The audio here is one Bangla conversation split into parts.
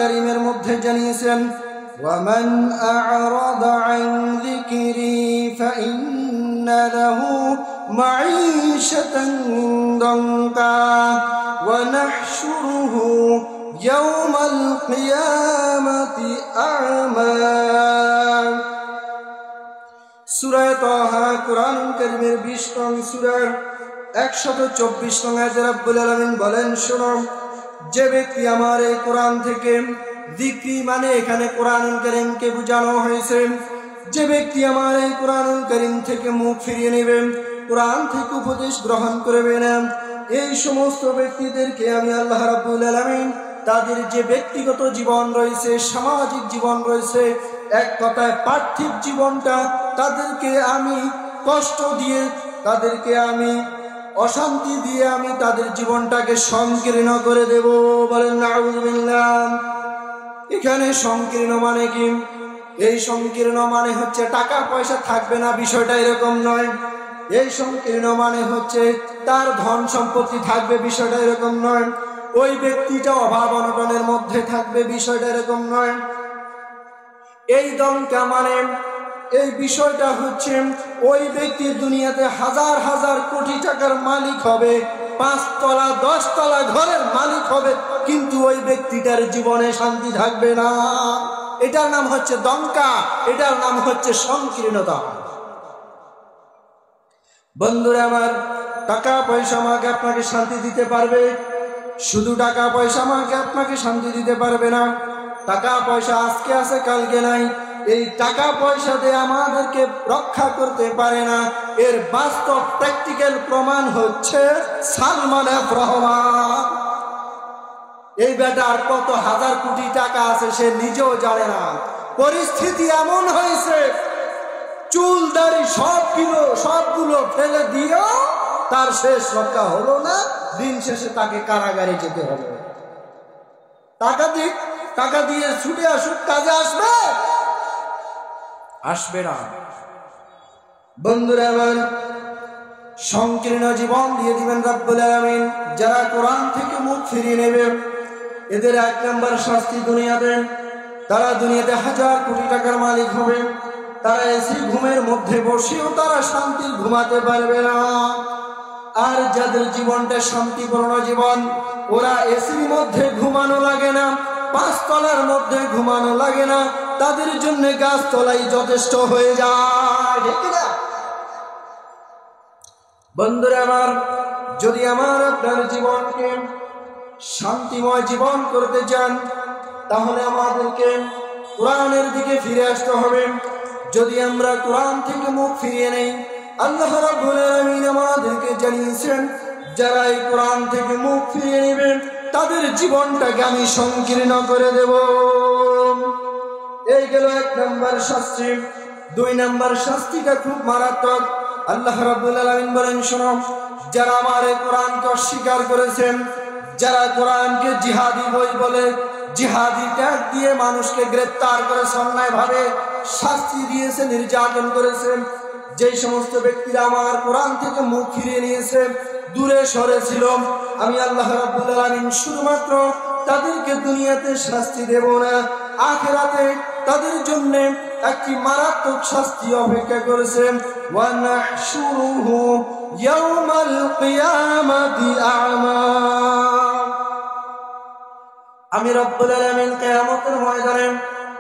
কারীমের মধ্যে জানিয়েছেন, وَمَنْ أَعْرَضَ عَنْ ذِكْرِي فَإِنَّ لَهُ مَعِيشَةً ضَنكًا وَنَحْشُرُهُ يَوْمَ الْقِيَامَةِ أَعْمَى। সূরা তাহা কুরআন কারীমের 20 নং সূরার 124 নং আয়াতে রব্বুল আলামিন বলেন, শোনো, যে ব্যক্তি আমার এই কোরআন থেকে, যিকরি মানে এখানে কোরআনুল কারীমকে বোঝানো হয়েছে, যে ব্যক্তি আমার এই কোরআনুল কারীম থেকে মুখ ফিরিয়ে নেবে, কোরআন থেকে উপদেশ গ্রহণ করবে না, এই সমস্ত ব্যক্তিদেরকে আমি আল্লাহ রাব্বুল আলামিন তাদের যে ব্যক্তিগত জীবন রয়েছে, সামাজিক জীবন রয়েছে, এক কথায় পার্থিব জীবনটা, তাদেরকে আমি কষ্ট দিয়ে, তাদেরকে আমি অশান্তি দিয়ে আমি তাদের জীবনটাকে সংকীর্ণ করে দেব। বলেন নাউযুবিল্লাহ। এখানে সংকীর্ণ মানে কি? এই সংকীর্ণ মানে হচ্ছে টাকা পয়সা থাকবে না, বিষয়টা এরকম নয়। এই সংকীর্ণ মানে হচ্ছে তার ধন সম্পত্তি থাকবে, বিষয়টা এরকম নয়। ওই ব্যক্তিটা অভাব অনটনের মধ্যে থাকবে, বিষয়টা এরকম নয়। এই দঙ্কা মানে এই বিষয়টা হচ্ছে ওই ব্যক্তি দুনিয়াতে হাজার হাজার কোটি টাকার মালিক হবে, 5 তলা 10 তলা ঘরের মালিক হবে, কিন্তু ওই ব্যক্তিটার জীবনে শান্তি থাকবে না। এটার নাম হচ্ছে দঙ্কা, এটার নাম হচ্ছে সংকীর্ণতা। বন্ধুরা আমার, টাকা পয়সা আমাকে আপনাকে শান্তি দিতে পারবে, শুধু টাকা পয়সা আমাকে আপনাকে শান্তি দিতে পারবে না। টাকা পয়সা আজকে আছে কালকে নাই, এই টাকা পয়সা দিয়ে আমাদেরকে রক্ষা করতে পারে না। এর বাস্তব প্র্যাকটিক্যাল প্রমাণ হচ্ছে সালমান এফ রহমান। এই বেটার কত হাজার কোটি টাকা আছে সে নিজেও জানে না। পরিস্থিতি এমন হয়েছে, চুল দাড়ি সবগুলো ফেলে দিয়েও তার শেষ রক্ষা হলো না। দিন শেষে তাকে কারাগারে যেতে হবে। টাকা দিয়ে ছুটে আসুক, কাজে আসবে না। বন্ধুরা আমার, সংকীর্ণ জীবন দিয়ে দিবেন রব্বুল আলামিন। যারা কোরআন থেকে মুখ ফিরিয়ে নেবে, এদের 1 নম্বর শাস্তি দুনিয়াতে, তারা দুনিয়াতে হাজার কোটি টাকার মালিক হবে, তারা এসি ঘুমের মধ্যে বসেও তারা শান্তি ঘুমাতে পারবে না। আর যাদের জীবনটা শান্তিপূর্ণ জীবন, ওরা এসির মধ্যে ঘুমানো লাগে না, 5 তলার মধ্যে ঘুমানো লাগে না, তাদের জন্য গাছতলাই যথেষ্ট হয়ে যায়। ঠিক না বন্ধুরা আমার? যদি আমার আপনার জীবনকে শান্তিময় জীবন করতে চান, তাহলে আমাদেরকে কোরআনের দিকে ফিরে আসতে হবে। যদি আমরা কোরআন থেকে মুখ ফিরিয়ে নেই, আল্লাহ রাব্বুল আলামিন আমাদেরকে জানিয়েছেন, যারা এই কোরআন থেকে মুখ ফিরিয়ে নেবে তাদের জীবনটাকে আমি সংকীর্ণ করে দেব। এই গেল 1 নম্বর শাস্তি। 2 নম্বর শাস্তিটা খুব মারাত্মক। আল্লাহ রাব্বুল আলামিন বলেন, শোনো, যারা আমার এই কোরআনকে অস্বীকার করেছেন, যারা কোরআনকে জিহাদি বই বলে জিহাদি ট্যাগ দিয়ে মানুষকে গ্রেফতার করেছে, অন্যায়ভাবে শাস্তি দিয়েছে, নির্যাতন করেছে, যেই সমস্ত ব্যক্তিরা আমার কোরআন থেকে মুখ ফিরিয়ে নিয়েছে, দূরে সরে ছিল, আমি আল্লাহ রাব্বুল আলামিন শুধুমাত্র তাদেরকে দুনিয়াতে শাস্তি দেব না, আখিরাতে তাদের জন্য একটি মারাত্মক শাস্তি অপেক্ষা করেছে। ওয়া নাহশুরুহু ইয়াওমাল কিয়ামাতি আ'মা। আমি রব্বুল আলামিন কিয়ামতের ময়দানে,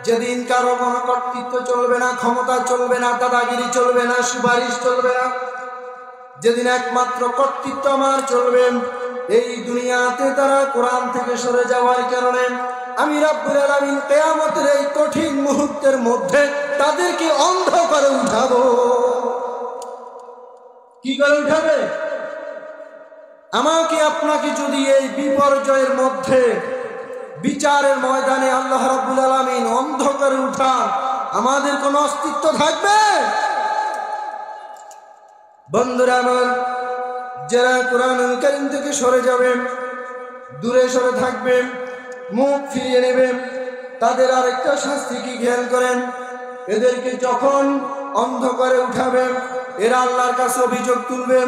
যেদিন কারো কোনো কর্তৃত্ব চলবে না, ক্ষমতা চলবে না, দাদাগিরি চলবে না, সুপারিশ চলবে না, যেদিন একমাত্র কর্তৃত্ব আমার চলবে, এই দুনিয়াতে তারা কোরআন থেকে সরে যাওয়ার কারণে আমি রব্বুল আলামিন কিয়ামতের এই কঠিন মুহূর্তের মধ্যে তাদেরকে অন্ধ করে উঠাবো। কি করে উঠাবে? আমাকে আপনাকে যদি এই বিপর্যয়ের মধ্যে বিচারের ময়দানে আল্লাহ রাব্বুল আলামিন অন্ধ করে উঠান, আমাদের কোনো অস্তিত্ব থাকবে? বন্ধুরা আমার, যারা কোরআনুল কারীম থেকে সরে যাবে, দূরে সরে থাকবে, মুখ ফিরিয়ে নেবে, তাদের আরেকটা শাস্তি কি খেয়াল করেন? এদেরকে যখন অন্ধকারে উঠাবে, এরা আল্লাহর কাছে অভিযোগ তুলবে,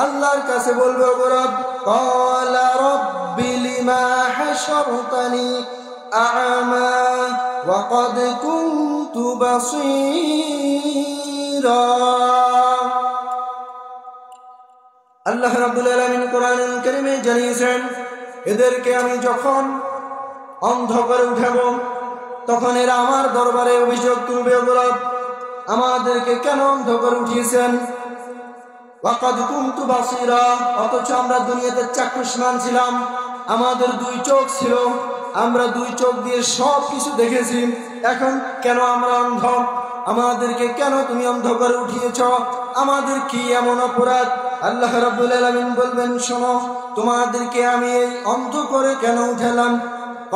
আল্লাহর কাছে বলবে, ও রব, ক্বালা রাব্বি লিমা হাশারতানি أعمى وقد كنت بصيرا আল্লাহ রাব্বুল আলামিন কোরআনুল কারীমে জানিয়েছেন, এদেরকে আমি যখন অন্ধ করে উঠাবো তখন এরা আমার দরবারে অভিযোগ তুলবে, বলবে আমাদেরকে কেন অন্ধ করে উঠিয়েছেন। ওয়াকাদ কুনতু বাসীরা, অথচ আমরা দুনিয়াতে চাক্ষুষ্মান ছিলাম, আমাদের দুই চোখ ছিল, আমরা দুই চোখ দিয়ে সব কিছু দেখেছি, এখন কেন আমরা অন্ধ? আমাদেরকে কেন তুমি অন্ধ করে উঠিয়েছ? আমাদের কি এমন অপরাধ? আল্লাহ রাব্বুল আলামিন বলবেন, শোনো, তোমাদেরকে আমি এই অন্ধ করে কেন উঠালাম।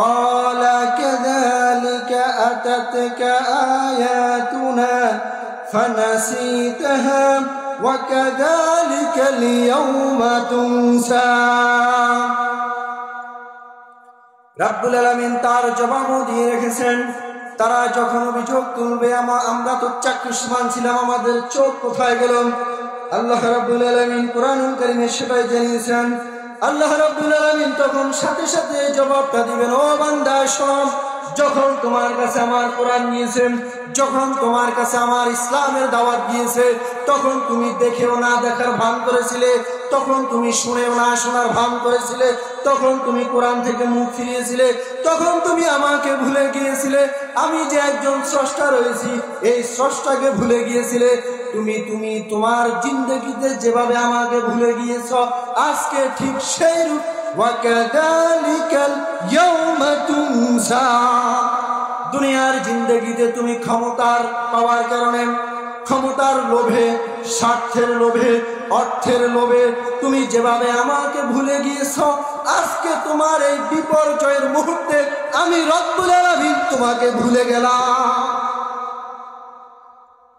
قال كذلك أتتك آياتنا فنسيتها وكذلك اليوم تنسى। রাব্বুল আলামিন তার জবাবও দিয়ে রেখেছেন। তারা যখন অভিযোগ তুলবে আমরা তো চাক্ষুষ্মান ছিলাম, আমাদের চোখ কোথায় গেল? আল্লাহ রাব্বুল আলামিন কোরআনুল কারীমে সেটাই জানিয়েছেন। আল্লাহ রাব্বুল আলামিন তখন সাথে সাথে জবাবটা দিবেন, ও বান্দা শোন, যখন তোমার কাছে আমার কোরআন নিয়েছে, যখন তোমার কাছে আমার ইসলামের দাওয়াত দিয়েছে, তখন তুমি দেখেও না দেখার ভান করেছিলে, তখন তুমি শুনেও না শোনার ভান করেছিলে, তখন তুমি কোরআন থেকে মুখ ফিরিয়েছিলে, তখন তুমি আমাকে ভুলে গিয়েছিলে, আমি যে একজন স্রষ্টা রয়েছি এই স্রষ্টাকে ভুলে গিয়েছিলে। তুমি তোমার জিন্দেগিতে যেভাবে আমাকে ভুলে গিয়েছ, আজকে ঠিক সেই রূপ ওয়াকাযালিকাল ইয়াওমা তুনসা। দুনিয়ার জিন্দেগিতে তুমি ক্ষমতার পাওয়ার কারণে, ক্ষমতার লোভে, স্বার্থের লোভে, অর্থের লোভে তুমি যেভাবে আমাকে ভুলে গিয়েছ, আজকে তোমার এই বিপর্যয়ের মুহূর্তে আমি রব্বুল আলামিন তোমাকে ভুলে গেলাম।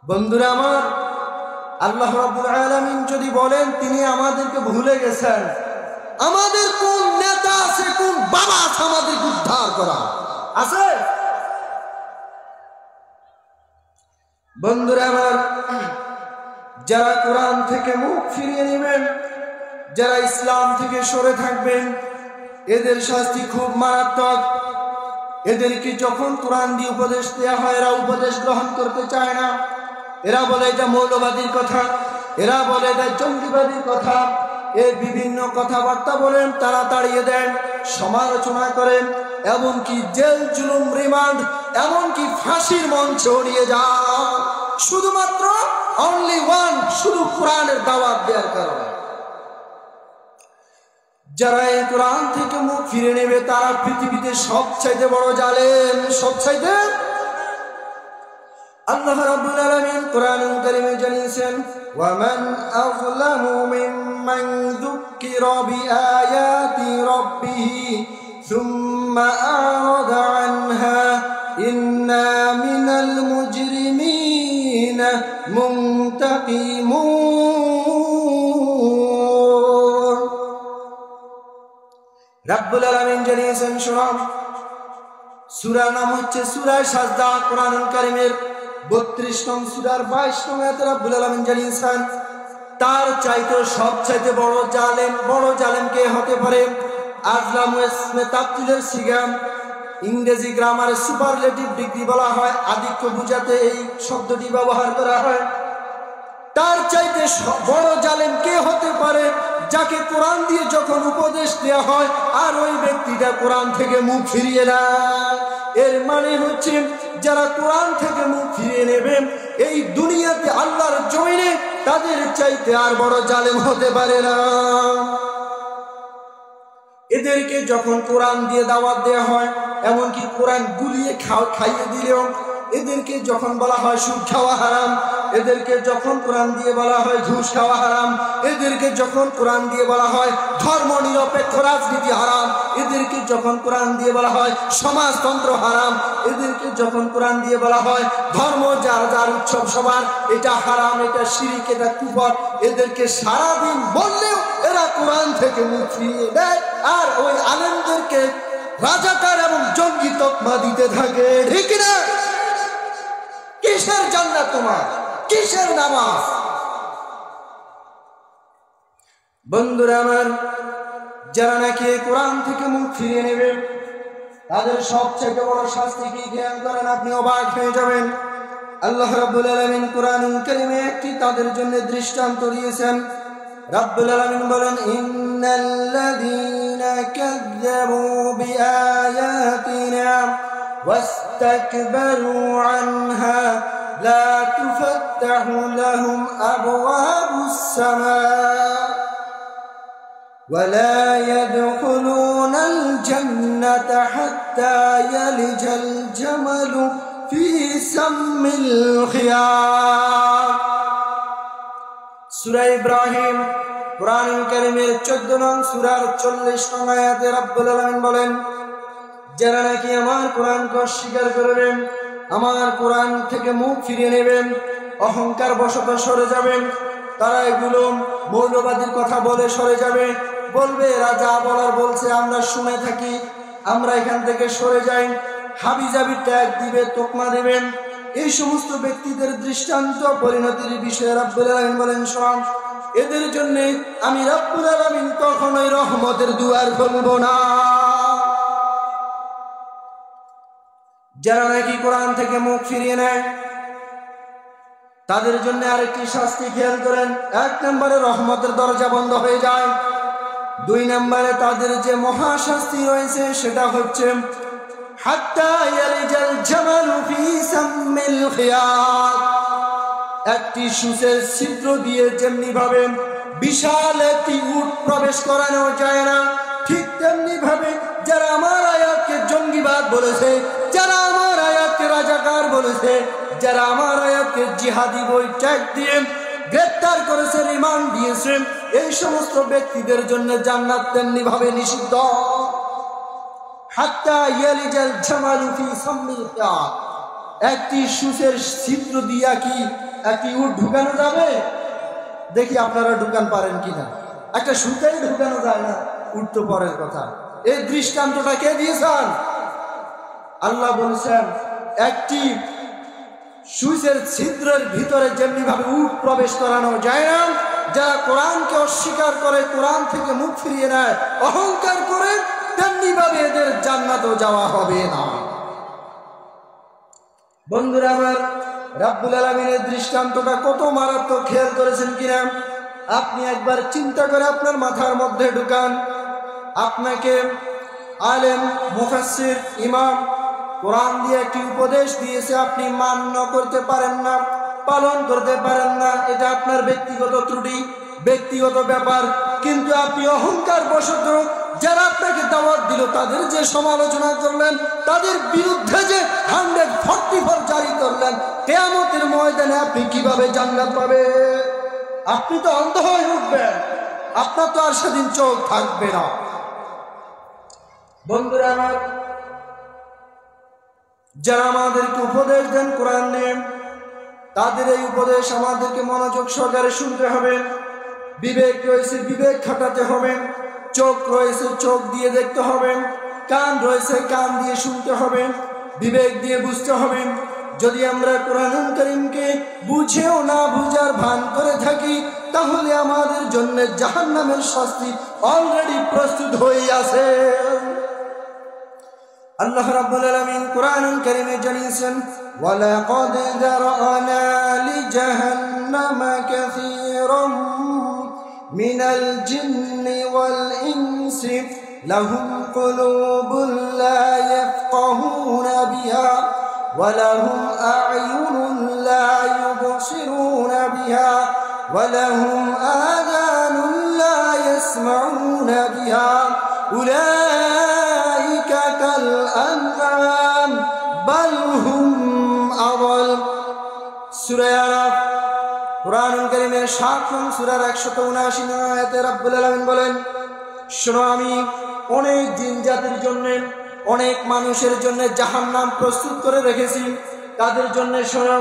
বন্ধুরা আমার, আল্লাহ রাব্বুল আলামিন যদি বলেন তিনি আমাদেরকে ভুলে গেছেন, আমাদের কোন নেতা আছে, কোন বাবা আছে আমাদেরকে উদ্ধার করা? আছে? বন্ধুরা আমার, যারা কোরআন থেকে মুখ ফিরিয়ে নেবেন, যারা ইসলাম থেকে সরে থাকবেন, এদের শাস্তি খুব মারাত্মক। এদেরকে যখন কোরআন দিয়ে উপদেশ দেওয়া হয়, এরা উপদেশ গ্রহণ করতে চায় না। এরা বলে এটা মৌলবাদীর কথা, এরা বলে এটা জঙ্গিবাদীর কথা, এই বিভিন্ন কথাবার্তা বলেন, তারা তাড়িয়ে দেন, সমালোচনা করেন, এমনকি জেল জুলুম রিমান্ড, এমনকি ফাঁসির মঞ্চে নিয়ে যান, শুধুমাত্র অনলি ওয়ান, শুধু কোরআনের দাওয়াত দেওয়ার কারণে। যারা এই কোরআন থেকে মুখ ফিরে নেবে তারা পৃথিবীতে সবচাইতে বড় জালেম, সবচাইতে। আল্লাহ রাব্বুল আলামিন কোরআনুল কারীমে জানিয়েছেন, ওয়ামান আযলামু মিম্মান যুক্কিরা বিআয়াতি রাব্বিহি সুম্মা আরাদা আনহা ইন্না মিনাল মুজরিমিনা মুনতাকিমুন। রাব্বুল আলামিন জানিয়েছেন, শোনো, সূরা নাম হচ্ছে সূরা সাজদা, কোরআনুল কারীমের 32 নং সূরার 22 নং আয়াতে রাব্বুল আলামিন জানিয়েছেন, তার চাইতে সবচাইতে বড় জালেম কে হতে পারে? আজলামু ইসমে তাফসীলের সিগা, ইংরেজি গ্রামারে সুপারলেটিভ ডিগ্রি বলা হয়, আধিক্য বোঝাতে এই শব্দটি ব্যবহার করা হয়। তার চাইতে বড় জালেম কে হতে পারে? যাকে কোরআন দিয়ে যখন উপদেশ দেওয়া হয় আর ওই ব্যক্তিটা কোরআন থেকে মুখ ফিরিয়ে নেয়। এর মানে হচ্ছে যারা কোরআন থেকে মুখ ফিরিয়ে নেবেন এই দুনিয়াতে আল্লাহর জমিনে, তাদের চাইতে আর বড় জালেম হতে পারে না। এদেরকে যখন কোরআন দিয়ে দাওয়াত দেওয়া হয়, এমনকি কোরআন গুলিয়ে খাইয়ে দিলেও, এদেরকে যখন বলা হয় সুদ খাওয়া হারাম, এদেরকে যখন কোরআন দিয়ে বলা হয় ঘুষ খাওয়া হারাম, এদেরকে যখন কোরআন দিয়ে বলা হয় ধর্ম নিরপেক্ষ রাজনীতি হারাম, এদেরকে যখন কোরআন দিয়ে বলা হয় সমাজতন্ত্র হারাম, এদেরকে যখন কোরআন দিয়ে বলা হয় ধর্ম যার যার উৎসব সবার, এটা হারাম, এটা শিরিক, এটা কুফর, এদেরকে সারাদিন বললেও এরা কোরআন থেকে মুখ ফিরিয়ে দেয় আর ওই আলেমদেরকে রাজাকার এবং জঙ্গি তকমা দিতে থাকে। ঠিক না? কিসের জান্নাত তোমার? কিসের নামাজ? বন্ধুরা আমার, যারা নাকি কোরআন থেকে মুখ ফিরিয়ে নেবে তাদের সবচেয়ে বড় শাস্তি কি জ্ঞান করেন? আপনি অবাক হয়ে যাবেন। আল্লাহ রাব্বুল আলামিন কোরআনুল কারীমে একটি তাদের জন্য দৃষ্টান্ত দিয়েছেন। রাব্বুল আলামিন বলেন, ইন্নাল্লাযীনা কাযযাবু বিআয়াতিনা ওয়াস্তাকবারু আনহা লা তুফাত্তাহু লাহুম আবওয়াবুস সামা ولا يدخلون الجنة حتى يلج الجمل في سم الخياط। সূরা ইব্রাহিম কোরআনুল কারীমের 14 নং সূরার 40 নং আয়াতে রব্বুল আলামিন বলেন, যারা নাকি আমার কোরআনকে অস্বীকার করবেন, আমার কোরআন থেকে মুখ ফিরিয়ে নেবেন, অহংকার বশত সরে যাবেন, তারা এগুলো মৌলবাদীর কথা বলে সরে যাবে, বলবে রাজা বলার বলছে আমরা শুনে থাকি, আমরা এখান থেকে সরে যাই, হাবিজাবি ট্যাগ দিবে, তোকমা দিবেন। এই সমস্ত ব্যক্তিদের দৃষ্টান্ত পরিণতির বিষয়ে রব্বুল আলামিন বলেন, শোন, এদের জন্য আমি রব্বুল আলামিন কখনোই রহমতের দুয়ার খুলব না। যারা নাকি কোরআন থেকে মুখ ফিরিয়ে নেয় তাদের জন্য আরেকটি শাস্তি খেয়াল করেন। 1 নম্বরে রহমতের দরজা বন্ধ হয়ে যায়। 2 নম্বরে তাদের যে মহাশাস্তি রয়েছে সেটা হচ্ছে হাত্তা ইয়ালিজাল জামালু ফি সাম্মিল খিয়াত। একটি সূচের ছিদ্র দিয়ে যেমনি ভাবে বিশাল একটি উট প্রবেশ করানো যায় না, ঠিক তেমনি ভাবে যারা আমার আয়াতকে জঙ্গিবাদ বলেছে, যারা আমার আয়াতকে রাজাকার বলেছে, যারা আমার আয়াতকে জিহাদি বই ট্যাগ দিয়ে গ্রেফতার করেছে, রিমান্ড দিয়েছে, এই সমস্ত ব্যক্তিদের জন্য জান্নাত তেমনি ভাবে নিষিদ্ধ। হাত্তা ইয়ালিজাল জামালু ফি সাম্মিল খিয়াত। একটি সূচের ছিদ্র দিয়া কি একটি উট ঢুকানো যাবে? দেখি আপনারা ঢুকান পারেন কিনা। একটা সূচেই ঢুকানো যায় না, উট তো পরের কথা। এই দৃষ্টান্তটা কে দিয়েছেন? আল্লাহ বলেছেন, একটি সূচের ছিদ্রের ভিতরে যেমনি ভাবে উট প্রবেশ করানো যায় না, যারা কোরআনকে অস্বীকার করে, কোরআন থেকে মুখ ফিরিয়ে নেয়, অহংকার করে, তেমনি ভাবে এদের জান্নাতেও যাওয়া হবে না। বন্ধুরা আমার, রাব্বুল আলামিনের দৃষ্টান্তটা কত মারাত্মক খেয়াল করেছেন কিনা? আপনি একবার চিন্তা করে আপনার মাথার মধ্যে ঢুকান। আপনাকে আলেম, মুফাসসির, ইমাম কোরআন দিয়ে একটি উপদেশ দিয়েছে, আপনি মান্য করতে পারেন না, পালন করতে পারেন না, এটা আপনার ব্যক্তিগত ত্রুটি, ব্যক্তিগত ব্যাপার। কিন্তু আপনি অহংকার বশত যারা আপনাকে দাওয়াত দিল তাদের যে সমালোচনা করলেন, তাদের বিরুদ্ধে যে 144 জারি করলেন, কিয়ামতের ময়দানে আপনি কিভাবে জান্নাত পাবেন? আপনি তো অন্ধ হয়ে উঠবেন, আপনার তো আর সেদিন চোখ থাকবে না। বন্ধুরা আমার, যারা আমাদেরকে উপদেশ দেন কোরআন নিয়ে, তাদের এই উপদেশ আমাদেরকে মনোযোগ সহকারে শুনতে হবে। বিবেক রয়েছে, বিবেক খাটাতে হবে। চোখ রয়েছে, চোখ দিয়ে দেখতে হবে। কান রয়েছে, কান দিয়ে শুনতে হবে। বিবেক দিয়ে বুঝতে হবে। যদি আমরা কোরআনুল কারীমকে বুঝেও না বুঝার ভান করে থাকি, তাহলে আমাদের জন্য জাহান্নামের শাস্তি অলরেডি প্রস্তুত হয়ে আছে। আল্লাহ রাব্বুল আলামিন কোরআনুল কারীমে জানিয়েছেন, ওয়ালাকাদ যারানা লিজাহান্নামা কাসীরাম মিনাল জিন্নি ওয়াল ইনসি লাহুম কুলুবুন লা ইয়াফকাহুনা বিহা ওয়া লাহুম আ'য়ুনুন লা ইউবসিরুনা বিহা ওয়া লাহুম আযানুন লা ইয়াসমাউনা বিহা উলাইকা কাল আনআম বাল হুম আযাল। সূরা আরাফ কোরআনুল কারীমের 7 নং সূরার 179 নং আয়াতে রব্বুল আলামিন বলেন, শোনো, আমি অনেক জিন জাতির জন্য, অনেক মানুষের জন্য জাহান্নাম প্রস্তুত করে রেখেছি। তাদের জন্য শোনো,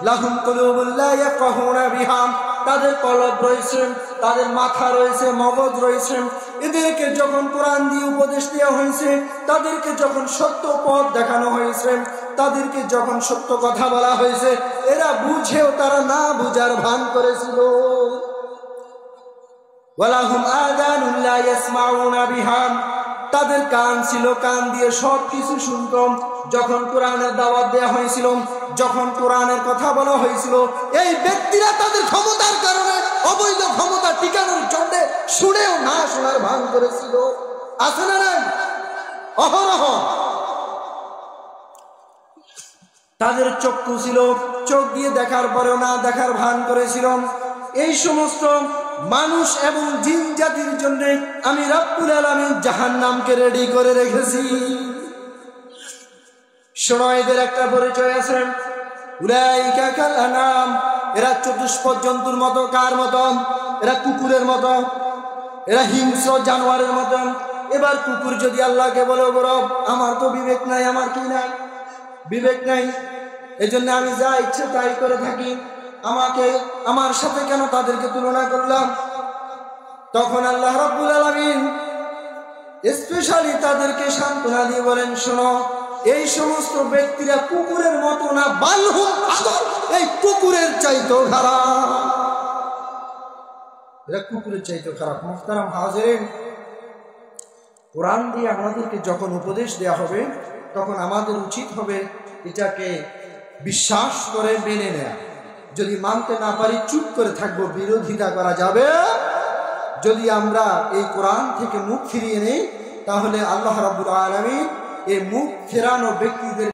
লাহুম কুলুবুন লা ইয়াফকাহুনা বিহা, তাদের কলব রয়েছে, তাদের মাথা রয়েছে, মগজ রয়েছে। এদেরকে যখন কোরআন দিয়ে উপদেশ দেওয়া হয়েছে, তাদেরকে যখন সত্য পথ দেখানো হয়েছে, তাদেরকে যখন সত্য কথা বলা হয়েছে, এরা বুঝেও তারা না বুঝার ভান করেছিল। ওয়ালাহুম আযানুন লা ইয়াসমাউনা বিহা, তাদের কান ছিল, কান দিয়ে সব কিছু শুনতাম। যখন কোরআনের দাওয়াত দেওয়া হয়েছিল, যখন কোরআনের কথা বলা হয়েছিল, এই ব্যক্তিরা তাদের ক্ষমতার কারণে, অবৈধ ক্ষমতা টিকানোর জন্য শুনেও না শোনার ভান করেছিল। আছে না নাই? অহরহ। তাদের চক্ষু ছিল, চোখ দিয়ে দেখার পরেও না দেখার ভান করেছিল। এই সমস্ত মানুষ এবং জিন জাতির জন্য আমি রব্বুল আলামিন জাহান্নামকে রেডি করে রেখেছি। শোনো, এদের একটা পরিচয় আছে, উলাইকা কাল আনাম, এরা চতুষ্পদ জন্তুর মতো। কার মতো? এরা কুকুরের মতো, এরা হিংস্র জানোয়ারের মতো। এবার কুকুর যদি আল্লাহকে বলে, রব আমার তো বিবেক নাই, আমার কি নাই? বিবেক নাই, এজন্য আমি যা ইচ্ছে তাই করে থাকি, আমার সাথে কেন তাদেরকে তুলনা করলাম? তখন আল্লাহ রাব্বুল আলামিন স্পেশালি তাদেরকে সান্ত্বনা দিয়ে বলেন, শোনো, এই সমস্ত ব্যক্তিরা কুকুরের মতো না, বালহুম আদল, এই কুকুরের চাইতেও খারাপ। এরা কুকুরের চাইতেও খারাপ। মুহতারাম হাজিরিন, কোরআন দিয়ে আমাদেরকে যখন উপদেশ দেয়া হবে, তখন আমাদের উচিত হবে এটাকে বিশ্বাস করে মেনে নেয়া। যদি মানতে না পারি চুপ করে থাকবো, বিরোধিতা করা যাবে। যদি আমরা এই কোরআন থেকে মুখ ফিরিয়ে নেই, তাহলে আল্লাহ রাব্বুল আলামিন এই মুখ ফেরানো ব্যক্তিদের